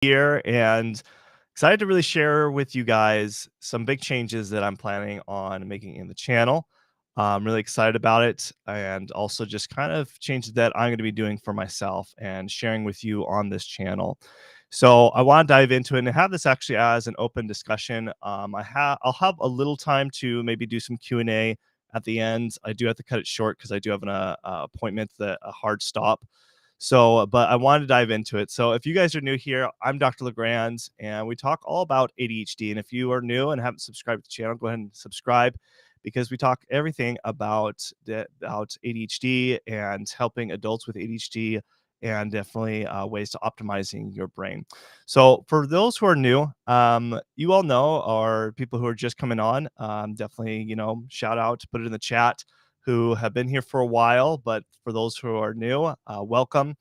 here and excited to really share with you guys some big changes that I'm planning on making in the channel. I'm really excited about it and also just kind of changes that I'm going to be doing for myself and sharing with you on this channel. So I want to dive into it and have this actually as an open discussion. I'll have a little time to maybe do some Q&A at the end. I do have to cut it short because I do have an appointment, a hard stop. So, but I wanted to dive into it. So, if you guys are new here, I'm Dr. LeGrand, and we talk all about ADHD. And if you are new and haven't subscribed to the channel, go ahead and subscribe because we talk everything about ADHD and helping adults with ADHD and definitely ways to optimizing your brain. So, for those who are new, you all know, or people who are just coming on, definitely, shout out, put it in the chat who have been here for a while, but for those who are new, welcome.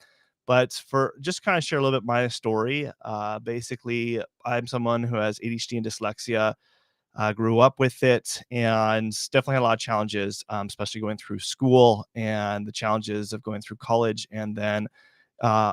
But for just kind of share a little bit my story, basically, I'm someone who has ADHD and dyslexia. Grew up with it and definitely had a lot of challenges, especially going through school and the challenges of going through college and then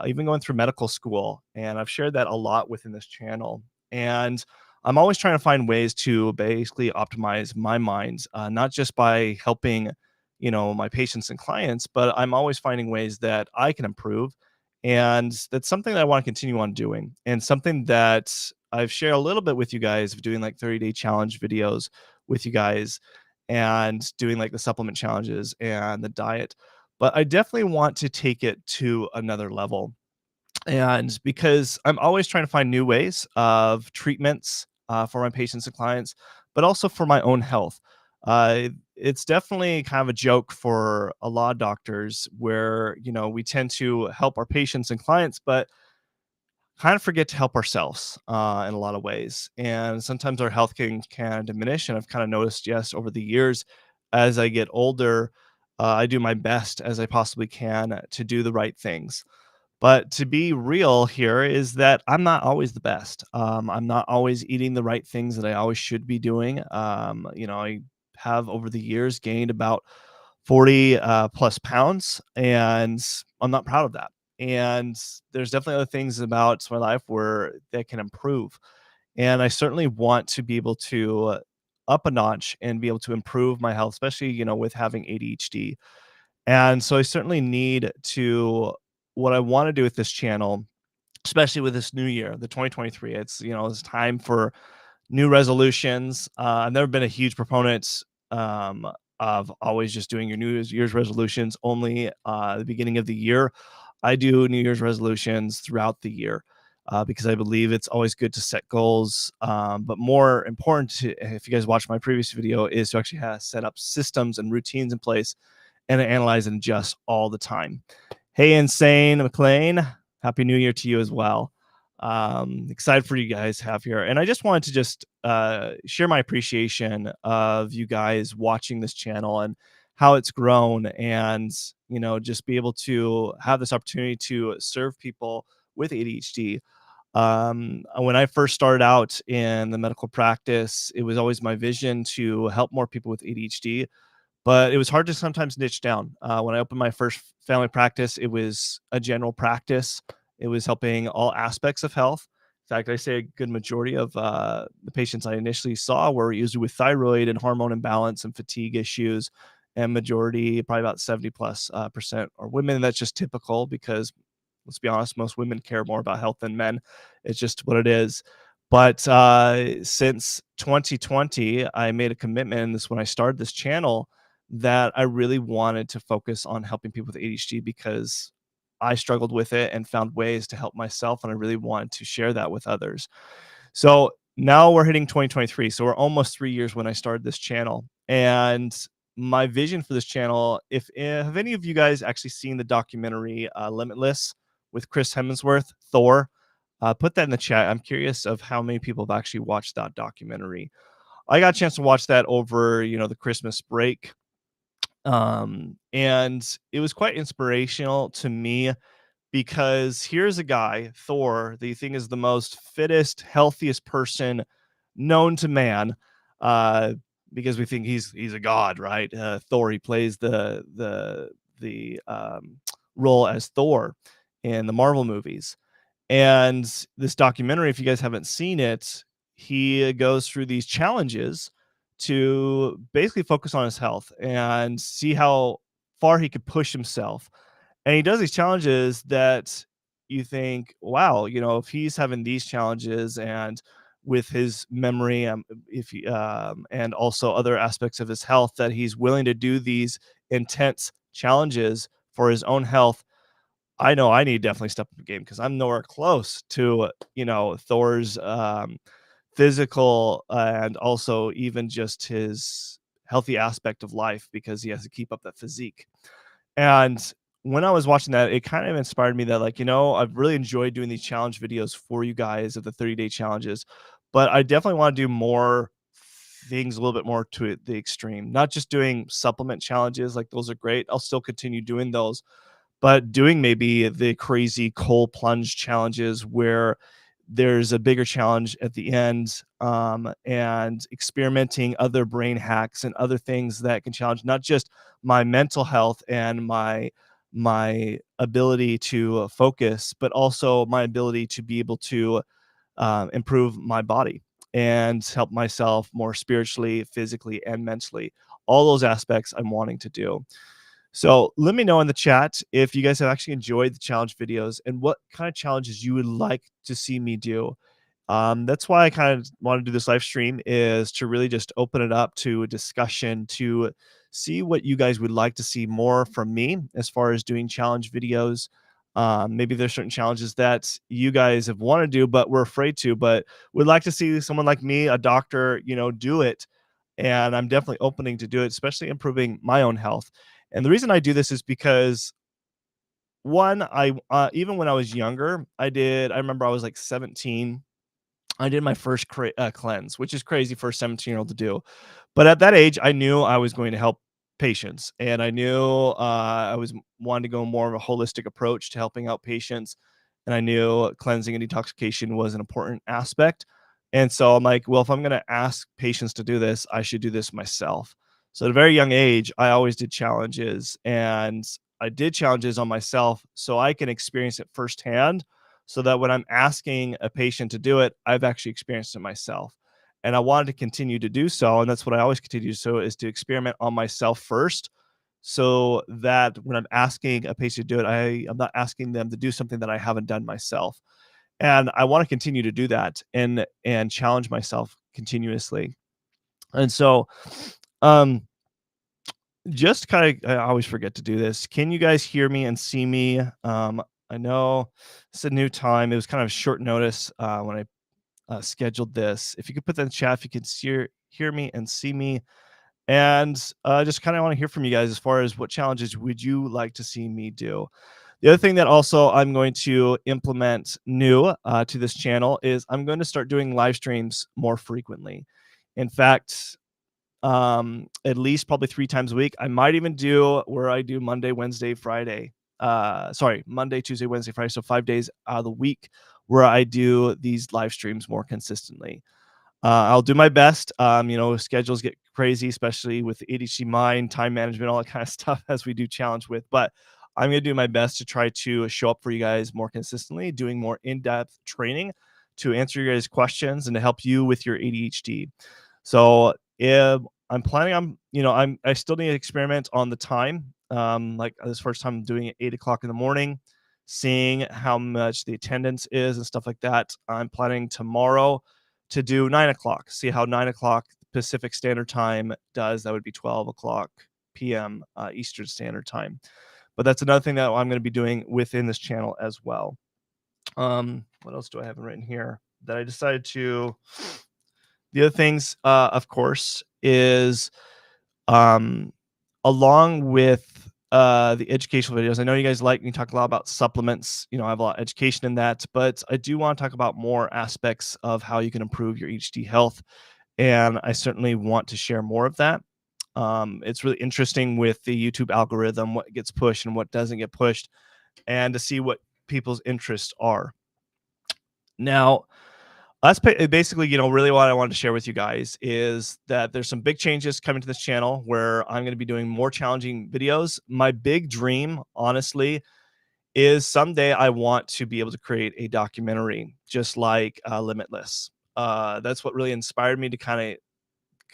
even going through medical school. And I've shared that a lot within this channel. And I'm always trying to find ways to basically optimize my mind, not just by helping, my patients and clients, but I'm always finding ways that I can improve. And that's something that I want to continue on doing and something that I've shared a little bit with you guys of doing like 30-day challenge videos with you guys and doing like the supplement challenges and the diet. But I definitely want to take it to another level. And because I'm always trying to find new ways of treatments for my patients and clients, but also for my own health. It's definitely kind of a joke for a lot of doctors where, we tend to help our patients and clients, but kind of forget to help ourselves in a lot of ways. And sometimes our health can diminish. And I've kind of noticed, yes, over the years, as I get older, I do my best as I possibly can to do the right things. But to be real here is that I'm not always the best. I'm not always eating the right things that I always should be doing. I have over the years gained about 40 plus pounds, and I'm not proud of that. And there's definitely other things about my life where that can improve. And I certainly want to be able to up a notch and be able to improve my health, especially, with having ADHD. And so I certainly need to, what I want to do with this channel, especially with this new year, the 2023, it's time for new resolutions. I've never been a huge proponent um, of always just doing your New Year's resolutions only the beginning of the year. I do New Year's resolutions throughout the year because I believe it's always good to set goals. But more important, if you guys watched my previous video, is to actually set up systems and routines in place and to analyze and adjust all the time. Hey, Insane McLean, Happy New Year to you as well. Excited for you guys to have here. And I just wanted to just share my appreciation of you guys watching this channel and how it's grown and, just be able to have this opportunity to serve people with ADHD. When I first started out in the medical practice, it was always my vision to help more people with ADHD, but it was hard to sometimes niche down. When I opened my first family practice, it was a general practice. It was helping all aspects of health. In fact, I say a good majority of the patients I initially saw were usually with thyroid and hormone imbalance and fatigue issues, and majority, probably about 70 plus percent, are women. That's just typical because, let's be honest, most women care more about health than men. It's just what it is. But since 2020, I made a commitment, and this is when I started this channel, that I really wanted to focus on helping people with ADHD because I struggled with it and found ways to help myself. And I really wanted to share that with others. So now we're hitting 2023. So we're almost 3 years when I started this channel. And my vision for this channel, if have any of you guys actually seen the documentary Limitless with Chris Hemsworth, Thor? Put that in the chat. I'm curious of how many people have actually watched that documentary. I got a chance to watch that over, the Christmas break. And it was quite inspirational to me because here's a guy, Thor, that you think is the most fittest, healthiest person known to man, uh, because we think he's a god, right? Thor, he plays the role as Thor in the Marvel movies, And this documentary, if you guys haven't seen it, he goes through these challenges to basically focus on his health and see how far he could push himself. And he does these challenges that you think, wow, if he's having these challenges and with his memory, if he, and also other aspects of his health, that he's willing to do these intense challenges for his own health. I know I need to definitely step up the game because I'm nowhere close to, Thor's physical and also even just his healthy aspect of life because he has to keep up that physique. And when I was watching that, it kind of inspired me that, like, I've really enjoyed doing these challenge videos for you guys of the 30-day challenges, but I definitely want to do more things a little bit more to the extreme, not just doing supplement challenges. Like, those are great. I'll still continue doing those, but doing maybe the crazy cold plunge challenges where there's a bigger challenge at the end, and experimenting other brain hacks and other things that can challenge not just my mental health and my ability to focus, but also my ability to be able to improve my body and help myself more spiritually, physically, and mentally. All those aspects I'm wanting to do. So let me know in the chat if you guys have actually enjoyed the challenge videos and what kind of challenges you would like to see me do. That's why I kind of want to do this live stream, is to really just open it up to a discussion to see what you guys would like to see more from me as far as doing challenge videos. Maybe there's certain challenges that you guys have wanted to do, but we're afraid to, but would like to see someone like me, a doctor, do it. And I'm definitely opening to do it, especially improving my own health. And the reason I do this is because, one, I even when I was younger, I remember I was like 17. I did my first cleanse, which is crazy for a 17-year-old to do. But at that age, I knew I was going to help patients, and I knew I was wanting to go more of a holistic approach to helping out patients. And I knew cleansing and detoxification was an important aspect. And so I'm like, well, if I'm going to ask patients to do this, I should do this myself. So at a very young age, I always did challenges, and I did challenges on myself so I can experience it firsthand, so that when I'm asking a patient to do it, I've actually experienced it myself. And I wanted to continue to do so. And that's what I always continue to do, is to experiment on myself first, so that when I'm asking a patient to do it, I'm not asking them to do something that I haven't done myself. And I want to continue to do that and challenge myself continuously. And so, um, just kind of, I always forget to do this. Can you guys hear me and see me? I know it's a new time. It was kind of short notice when I scheduled this. If you could put that in the chat, if you could hear me and see me, and just kind of want to hear from you guys as far as what challenges would you like to see me do. The other thing that also I'm going to implement new to this channel is I'm going to start doing live streams more frequently. In fact, at least probably 3 times a week. I might even do where I do Monday, Wednesday, Friday. Sorry, Monday, Tuesday, Wednesday, Friday. So 5 days out of the week where I do these live streams more consistently. I'll do my best. Schedules get crazy, especially with the ADHD mind, time management, all that kind of stuff as we do challenge with. But I'm going to do my best to try to show up for you guys more consistently, doing more in-depth training to answer your guys' questions and to help you with your ADHD. So if I'm planning on, I still need to experiment on the time. Like this first time I'm doing it 8 o'clock in the morning, seeing how much the attendance is and stuff like that. I'm planning tomorrow to do 9 o'clock, see how 9 o'clock Pacific Standard Time does. That would be 12 o'clock p.m. Eastern Standard Time. But that's another thing that I'm going to be doing within this channel as well. What else do I have written here that I decided to? The other things, of course, is um, along with the educational videos. I know you guys like me talk a lot about supplements. I have a lot of education in that, but I do want to talk about more aspects of how you can improve your HD health, and I certainly want to share more of that. It's really interesting with the YouTube algorithm, what gets pushed and what doesn't get pushed, and to see what people's interests are. Now, that's basically, really what I wanted to share with you guys is that there's some big changes coming to this channel where I'm going to be doing more challenging videos. My big dream, honestly, is someday I want to be able to create a documentary just like Limitless. That's what really inspired me to kind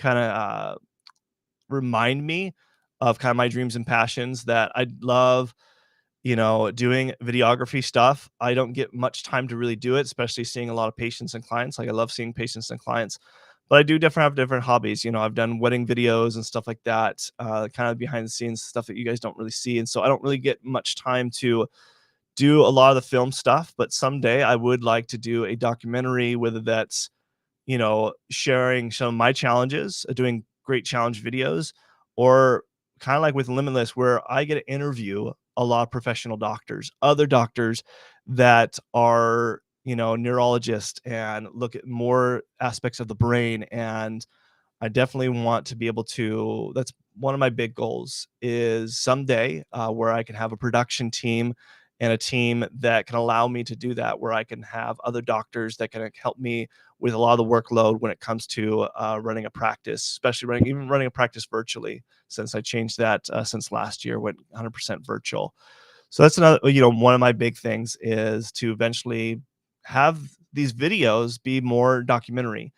of remind me of kind of my dreams and passions that I love, doing videography stuff. I don't get much time to really do it, especially seeing a lot of patients and clients. Like I love seeing patients and clients, but I do have different hobbies. I've done wedding videos and stuff like that, kind of behind the scenes stuff that you guys don't really see. And so I don't really get much time to do a lot of the film stuff, but someday I would like to do a documentary, whether that's, sharing some of my challenges, doing great challenge videos, or kind of like with Limitless, where I get to interview a lot of professional doctors, other doctors that are, neurologists and look at more aspects of the brain. And I definitely want to be able to, that's one of my big goals is someday where I can have a production team and a team that can allow me to do that, where I can have other doctors that can help me with a lot of the workload when it comes to running a practice, especially even running a practice virtually, since I changed that since last year, went 100% virtual. So that's another, one of my big things is to eventually have these videos be more documentary.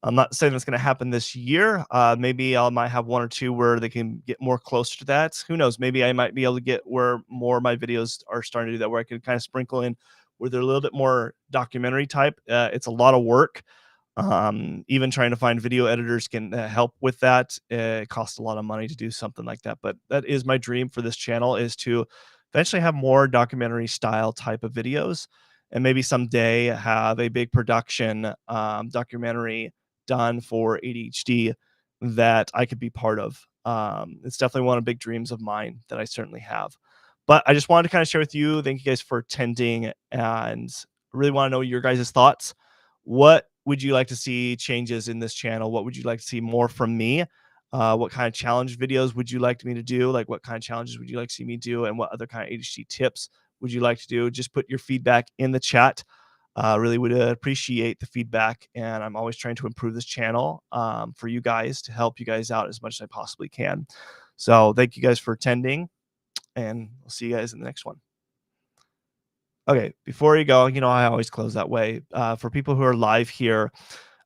I'm not saying that's going to happen this year. Maybe I might have one or two where they can get more closer to that. Who knows? Maybe I might be able to get where more of my videos are starting to do that, where I can kind of sprinkle in where they're a little bit more documentary type. It's a lot of work. Even trying to find video editors can help with that. It costs a lot of money to do something like that, but that is my dream for this channel, is to eventually have more documentary style type of videos, and maybe someday have a big production documentary done for ADHD that I could be part of. It's definitely one of the big dreams of mine that I certainly have. But I just wanted to kind of share with you. Thank you guys for attending, and really want to know your guys' thoughts. What would you like to see changes in this channel? What would you like to see more from me? What kind of challenge videos would you like me to do? Like, what kind of challenges would you like to see me do? And what other kind of ADHD tips would you like to do? Just put your feedback in the chat. Really would appreciate the feedback. And I'm always trying to improve this channel for you guys, to help you guys out as much as I possibly can. So thank you guys for attending, and I'll see you guys in the next one. Okay, before you go, I always close that way. For people who are live here,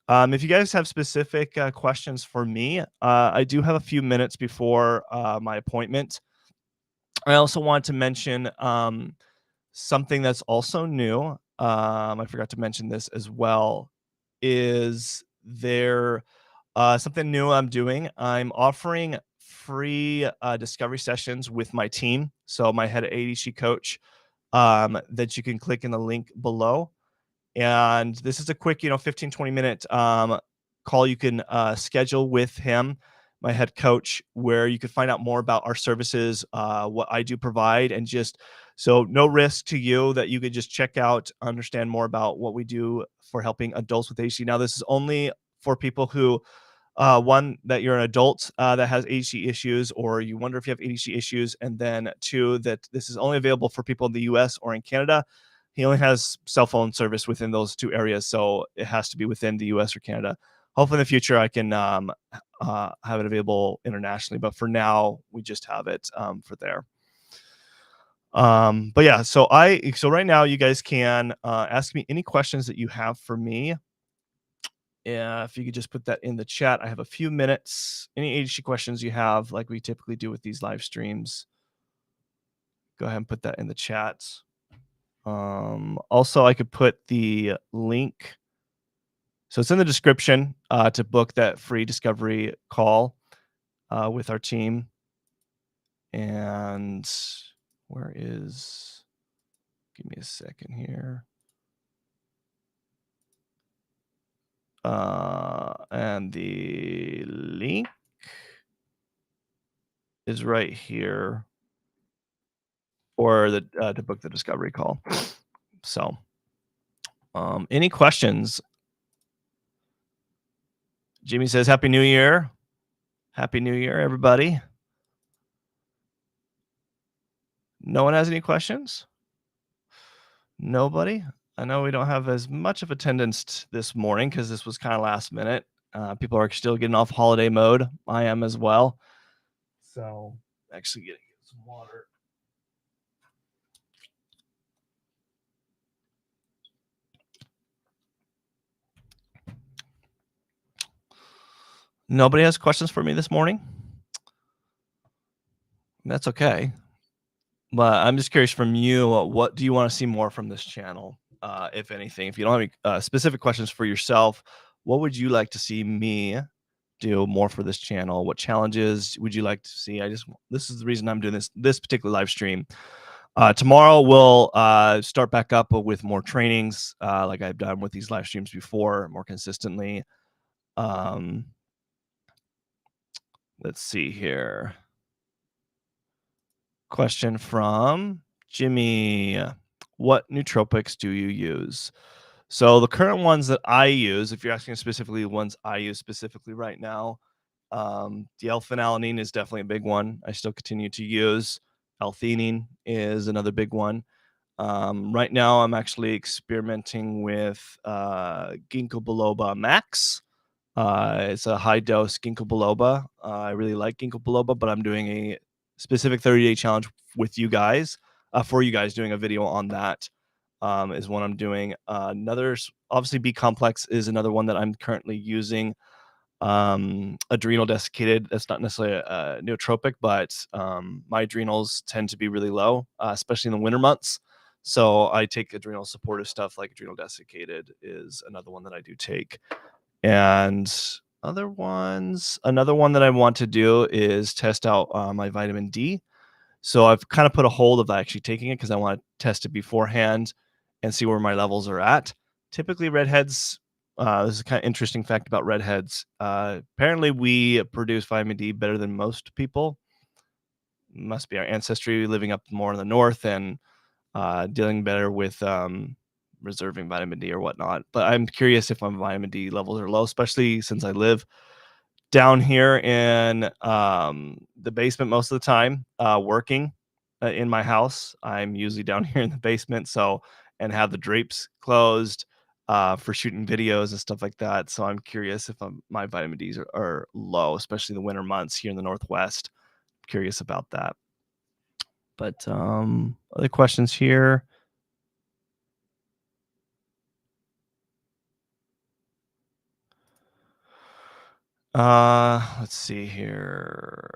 if you guys have specific questions for me, I do have a few minutes before my appointment. I also want to mention something that's also new. I forgot to mention this as well. Is there something new I'm doing? I'm offering free discovery sessions with my team. So my head ADHD coach, that you can click in the link below. And this is a quick, 15, 20-minute call you can schedule with him, my head coach, where you can find out more about our services, what I do provide, and just so no risk to you, that you could just check out, understand more about what we do for helping adults with ADHD. Now, this is only for people who, one, that you're an adult that has ADHD issues, or you wonder if you have ADHD issues, and then two, that this is only available for people in the US or in Canada. He only has cell phone service within those two areas, so it has to be within the US or Canada. Hopefully in the future I can have it available internationally, but for now we just have it for there. But yeah, so right now you guys can ask me any questions that you have for me. If you could just put that in the chat. I have a few minutes. Any ADHD questions you have, like we typically do with these live streams, go ahead and put that in the chat. Also, I could put the link. So it's in the description to book that free discovery call with our team. And where is, give me a second here. And the link is right here for the to book the discovery call. So any questions? Jimmy says, Happy New Year. Happy New Year, everybody. No one has any questions? Nobody? I know we don't have as much of attendance this morning because this was kind of last minute. People are still getting off holiday mode. I am as well. So actually getting some water. Nobody has questions for me this morning? That's okay. But I'm just curious from you, what do you wanna see more from this channel, if anything? If you don't have any, specific questions for yourself, what would you like to see me do more for this channel? What challenges would you like to see? This is the reason I'm doing this particular live stream. Tomorrow we'll, start back up with more trainings, like I've done with these live streams before, more consistently. Um, let's see here. Question from Jimmy. What nootropics do you use? So the current ones that I use, if you're asking specifically the ones I use specifically right now, the L-phenylalanine is definitely a big one. I still continue to use. L-theanine is another big one. Right now, I'm actually experimenting with ginkgo biloba max. It's a high dose ginkgo biloba. I really like ginkgo biloba, but I'm doing a specific 30-day challenge with you guys, for you guys, doing a video on that, is what I'm doing. Obviously, B complex is another one that I'm currently using. Adrenal desiccated. That's not necessarily a nootropic, but my adrenals tend to be really low, especially in the winter months. So I take adrenal supportive stuff like adrenal desiccated is another one that I do take. And another one that I want to do is test out my vitamin D. So I've kind of put a hold of actually taking it because I want to test it beforehand and see where my levels are at. Typically, redheads. This is a kind of interesting fact about redheads. Apparently, we produce vitamin D better than most people. Must be our ancestry living up more in the north and dealing better with reserving vitamin D or whatnot. But I'm curious if my vitamin D levels are low, especially since I live down here in the basement most of the time, working in my house. I'm usually down here in the basement, and have the drapes closed for shooting videos and stuff like that. So I'm curious if my vitamin Ds are low, especially in the winter months here in the Northwest. Curious about that. But other questions here. Let's see here.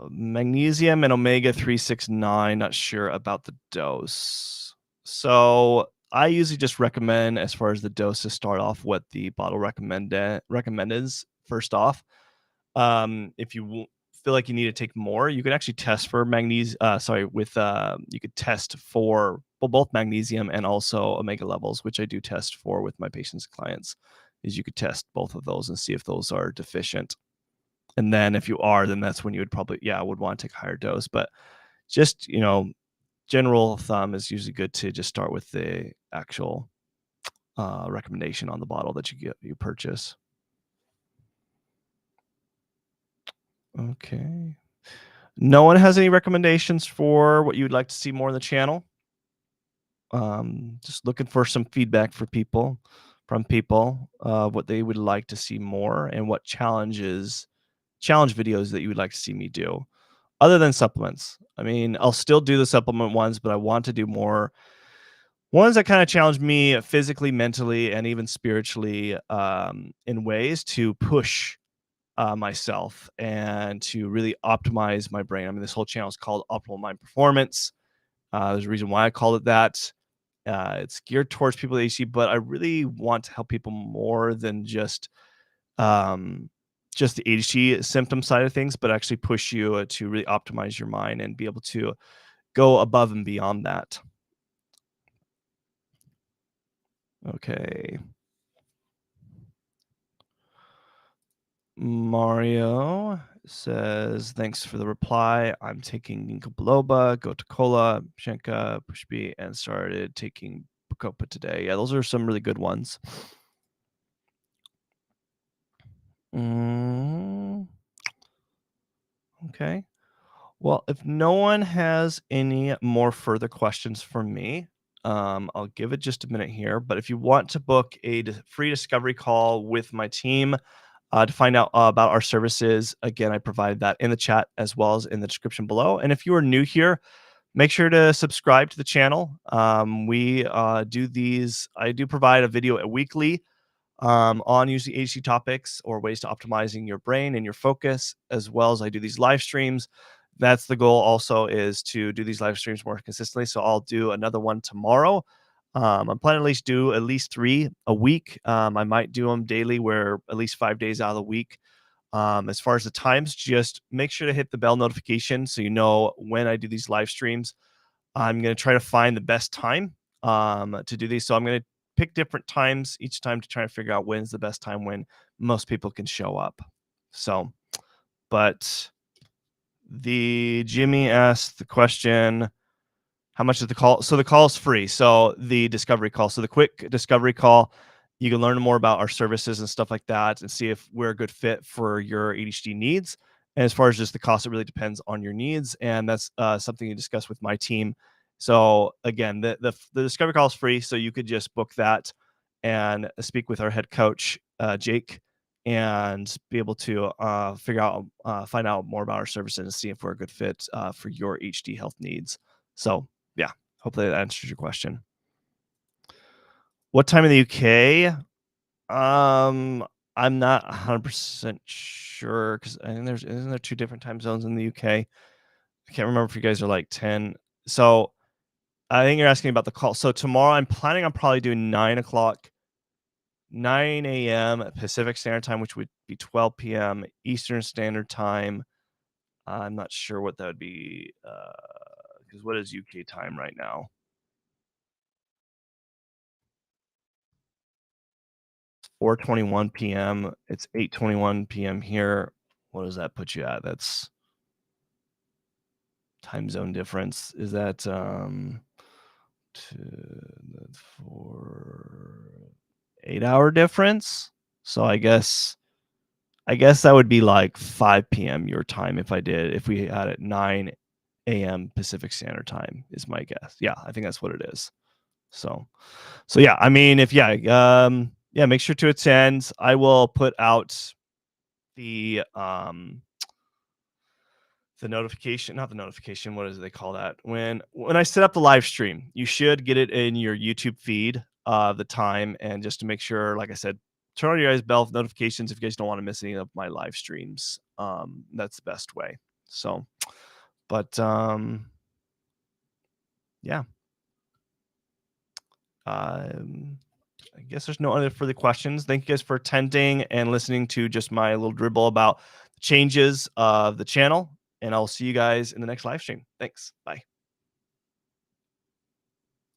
Magnesium and omega 369. Not sure about the dose. So I usually just recommend, as far as the dose, to start off what the bottle recommend is first off. If you feel like you need to take more, you can actually test for magnesium. You could test for both magnesium and also omega levels, which I do test for with my patients and clients. Is you could test both of those and see if those are deficient. And then if you are, then that's when you would probably, yeah, would want to take a higher dose. But just, general thumb is usually good to just start with the actual recommendation on the bottle that you purchase. Okay. No one has any recommendations for what you'd like to see more in the channel? Just looking for some feedback from people, what they would like to see more and what challenge videos that you would like to see me do. Other than supplements. I mean, I'll still do the supplement ones, but I want to do more ones that kind of challenge me physically, mentally, and even spiritually, in ways to push myself and to really optimize my brain. I mean, this whole channel is called Optimal Mind Performance. There's a reason why I call it that. It's geared towards people with ADHD, but I really want to help people more than um, just the ADHD symptom side of things, but actually push you to really optimize your mind and be able to go above and beyond that. Okay. Mario says, thanks for the reply. I'm taking ginkgo biloba, gotu kola, shenka, pushpi, and started taking bacopa today. Yeah, those are some really good ones. Okay. Well, if no one has any more further questions for me, I'll give it just a minute here. But if you want to book a free discovery call with my team to find out about our services, again, I provide that in the chat as well as in the description below. And if you are new here, make sure to subscribe to the channel. I do provide a video weekly on usually ADHD topics or ways to optimizing your brain and your focus, as well as I do these live streams. That's the goal also, is to do these live streams more consistently. So I'll do another one tomorrow. I'm planning to at least do at least 3 a week. I might do them daily, where at least 5 days out of the week. As far as the times, just make sure to hit the bell notification so you know when I do these live streams. I'm going to try to find the best time to do these. So I'm going to pick different times each time to try and figure out when's the best time when most people can show up. So, but the Jimmy asked the question, how much is the call? So the call is free. So the discovery call. So the quick discovery call, you can learn more about our services and stuff like that and see if we're a good fit for your ADHD needs. And as far as just the cost, it really depends on your needs. And that's something you discuss with my team. So again, the discovery call is free. So you could just book that and speak with our head coach, Jake, and be able to find out more about our services and see if we're a good fit for your HD health needs. So yeah, hopefully that answers your question. What time in the UK? I'm not 100% sure, because I think isn't there 2 different time zones in the UK? I can't remember if you guys are like 10. So I think you're asking about the call. So tomorrow I'm planning on probably doing 9 o'clock, 9 a.m. Pacific Standard Time, which would be 12 p.m. Eastern Standard Time. I'm not sure what that would be, because what is UK time right now? 4:21 p.m. It's 8:21 p.m. here. What does that put you at? That's time zone difference. Is that for 8-hour difference? So I guess that would be like 5 p.m. your time if we had it 9 a.m. Pacific Standard Time is my guess. Yeah, I think that's what it is. So yeah, I mean, yeah, make sure to attend. I will put out the notification, not the notification, what is it they call that? When I set up the live stream, you should get it in your YouTube feed the time, and just to make sure, like I said, turn on your guys' bell notifications if you guys don't want to miss any of my live streams. That's the best way. So, but yeah. I guess there's no other further questions. Thank you guys for attending and listening to just my little dribble about the changes of the channel. And I'll see you guys in the next live stream. Thanks. Bye.